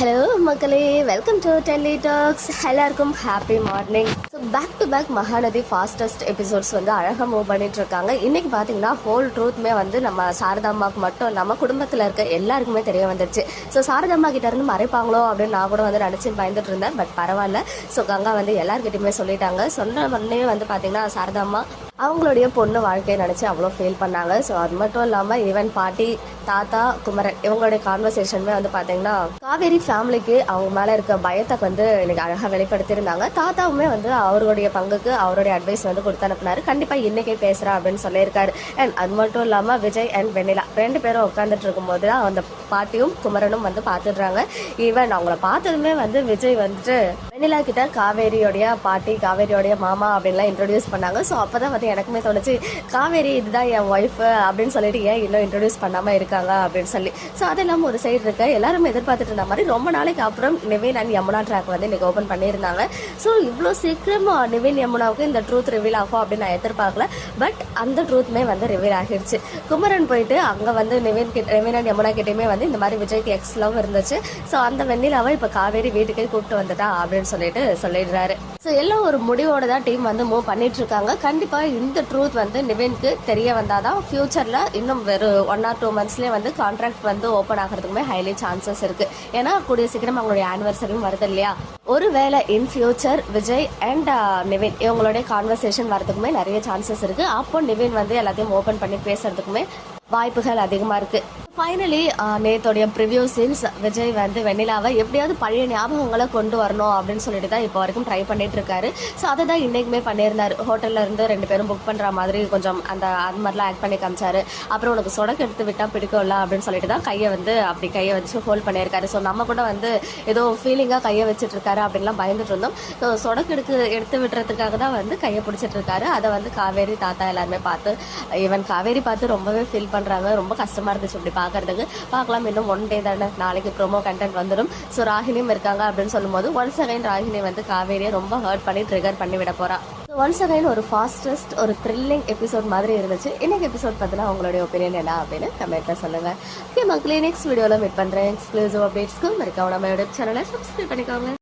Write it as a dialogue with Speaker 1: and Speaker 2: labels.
Speaker 1: Hello மக்களே, welcome to Delhi talks. எல்லாருக்கும் happy morning. So back to back Mahanadi fastest episodes வந்து அழகாக மூவ் பண்ணிட்டு இருக்காங்க. இன்னைக்கு பார்த்தீங்கன்னா ஹோல் ட்ரூத்மே வந்து நம்ம சாரதாம்மாவுக்கு மட்டும் இல்லாமல் குடும்பத்தில் இருக்க எல்லாருக்குமே தெரிய வந்துருச்சு. ஸோ சாரதாம்மா கிட்ட இருந்து மறைப்பாங்களோ அப்படின்னு நான் கூட வந்து நினச்சி பயந்துட்டு இருந்தேன். பட் பரவாயில்ல. ஸோ கங்கா வந்து எல்லாருக்கிட்டையுமே சொல்லிட்டாங்க. சொன்ன உடனே வந்து பார்த்தீங்கன்னா சாரதாம்மா அவங்களுடைய பொண்ணு வாழ்க்கையை நினச்சி அவ்வளோ ஃபீல் பண்ணாங்க. ஸோ அது மட்டும் இல்லாமல் ஈவன் பாட்டி, தாத்தா, குமரன் இவங்களுடைய கான்வர்சேஷனுமே வந்து பார்த்தீங்கன்னா காவேரி ஃபேமிலிக்கு அவங்க மேலே இருக்க பயத்தை வந்து எனக்கு அழகாக வெளிப்படுத்தியிருந்தாங்க. தாத்தாவுமே வந்து அவருடைய பங்குக்கு அவருடைய அட்வைஸ் வந்து கொடுத்து அனுப்புனாரு. கண்டிப்பாக இன்றைக்கே பேசுகிறேன் அப்படின்னு சொல்லியிருக்காரு. அண்ட் அது மட்டும் இல்லாமல் விஜய் அண்ட் வெண்ணிலா 2 பேரும் உட்காந்துட்டு இருக்கும்போது தான் அந்த பாட்டியும் குமரனும் வந்து பார்த்துடுறாங்க. ஈவன் அவங்கள பார்த்ததுமே வந்து விஜய் வந்துட்டு வெண்ணிலா கிட்ட காவேரியோடைய பாட்டி, காவேரியோடைய மாமா அப்படின்லாம் இன்ட்ரடியூஸ் பண்ணாங்க. ஸோ அப்போ தான் வந்து எனக்குமே தோணுச்சு, காவேரி இதுதான் என் ஒய்ஃபு அப்படின்னு சொல்லிட்டு ஏன் இன்னும் இன்ட்ரடியூஸ் பண்ணாமல் இருக்காங்க அப்படின்னு சொல்லி. ஸோ அது இல்லாமல் ஒரு சைடு இருக்க எல்லாருமே எதிர்பார்த்துட்டு இருந்த மாதிரி ரொம்ப நாளைக்கு அப்புறம் நிவின் அண்ட் யமுனா ட்ராக் வந்து இன்னைக்கு ஓப்பன் பண்ணியிருந்தாங்க. ஸோ இவ்வளோ சீக்கிரமாக நிவின் யமுனாவுக்கு இந்த ட்ரூத் ரிவீல் ஆகும் அப்படின்னு நான் எதிர்பார்க்கல. பட் அந்த ட்ரூத்மே வந்து ரிவீல் ஆகிடுச்சு. குமரன் போயிட்டு அங்கே வந்து நிவின் அண்ட் யமுனா கிட்டேயுமே வந்து இந்த மாதிரி விஜய்க்கு எக்ஸ் லவ் இருந்துச்சு. ஸோ அந்த வெண்ணிலாவை இப்போ காவேரி வீட்டுக்கே கூப்பிட்டு வந்துட்டா அப்படின்னு சொல்லிட்டு சொல்லிடுறாரு. ஸோ எல்லாம் ஒரு முடிவோட தான் டீம் வந்து மூவ் பண்ணிட்டு இருக்காங்க. கண்டிப்பாக இந்த ட்ரூத் வந்து நிவினுக்கு தெரிய வந்தாதான் ஃபியூச்சரில் இன்னும் வெறும் 1 or 2 monthsலேயே வந்து கான்ட்ராக்ட் வந்து ஓப்பன் ஆகிறதுக்குமே ஹைலி சான்சஸ் இருக்கு. ஏன்னா கூடிய சீக்கிரம் அவங்களுடைய ஆனிவர்சரியும் வருது இல்லையா. ஒருவேளை in future Vijay and Nivin இவங்களுடைய கான்வர்சேஷன் வரதுக்குமே நிறைய சான்சஸ் இருக்கு. அப்போ நிவின் வந்து எல்லாத்தையும் ஓப்பன் பண்ணி பேசுறதுக்குமே வாய்ப்புகள் அதிகமாக இருக்கு. ஃபைனலி நேத்தோடைய ப்ரிவியூ சீன்ஸ் விஜய் வந்து வெண்ணிலாவை எப்படியாவது பழைய ஞாபகங்களை கொண்டு வரணும் அப்படின்னு சொல்லிட்டு தான் இப்போ வரைக்கும் ட்ரை பண்ணிட்டு இருக்காரு. ஸோ அதை தான் இன்னைக்குமே பண்ணியிருந்தாரு. ஹோட்டல்ல இருந்து 2 பேரும் புக் பண்ணுற மாதிரி கொஞ்சம் அது மாதிரிலாம் ஆக்ட் பண்ணி காமிச்சாரு. அப்புறம் உனக்கு சொடக்கு எடுத்து விட்டா பிடிக்கும்ல அப்படின்னு சொல்லிட்டு தான் கையை வச்சு ஹோல்ட் பண்ணியிருக்காரு. ஸோ நம்ம கூட வந்து ஏதோ ஃபீலிங்காக கையை வச்சுட்டு இருக்காரு அப்படின்லாம் பயந்துட்டு இருந்தோம். ஸோ சொடக்கு எடுத்து விடுறதுக்காக தான் வந்து கையை பிடிச்சிட்டு இருக்காரு. அதை வந்து காவேரி, தாத்தா எல்லாருமே பார்த்து ஈவன் காவேரி பார்த்து ரொம்பவே ஃபீல் பண்ணுறாங்க. ரொம்ப கஷ்டமாக இருந்துச்சு இப்படி பார்க்கறதுக்கு. பார்க்கலாம், இன்னும் 1 day தானே, நாளைக்கு ப்ரோமோ கண்டென்ட் வந்துடும். ஸோ ராகினியும் இருக்காங்க அப்படின்னு சொல்லும்போது ஒன்ஸ் அகைன் ராகினி வந்து காவேரியை ரொம்ப ஹர்ட் பண்ணி ட்ரிகர் பண்ணி விட போறா. ஒன்ஸ் அகைன் ஒரு ஃபாஸ்டஸ்ட் ஒரு த்ரில்லிங் எபிசோட் மாதிரி இருந்துச்சு. இன்னைக்கு எபிசோட் பார்த்தீங்கன்னா உங்களுடைய ஒப்பீனியன் என்ன அப்படின்னு கமெண்ட்ல சொல்லுங்க. ஓகே மக்களே, நெக்ஸ்ட் வீடியோவில் மீட் பண்ணுறேன். எக்ஸ்க்ளூசிவ் அப்டேட்ஸ்க்கு மறக்காம நம்ம யூடியூப் சேனலை சப்ஸ்கிரைப் பண்ணிக்கோங்க.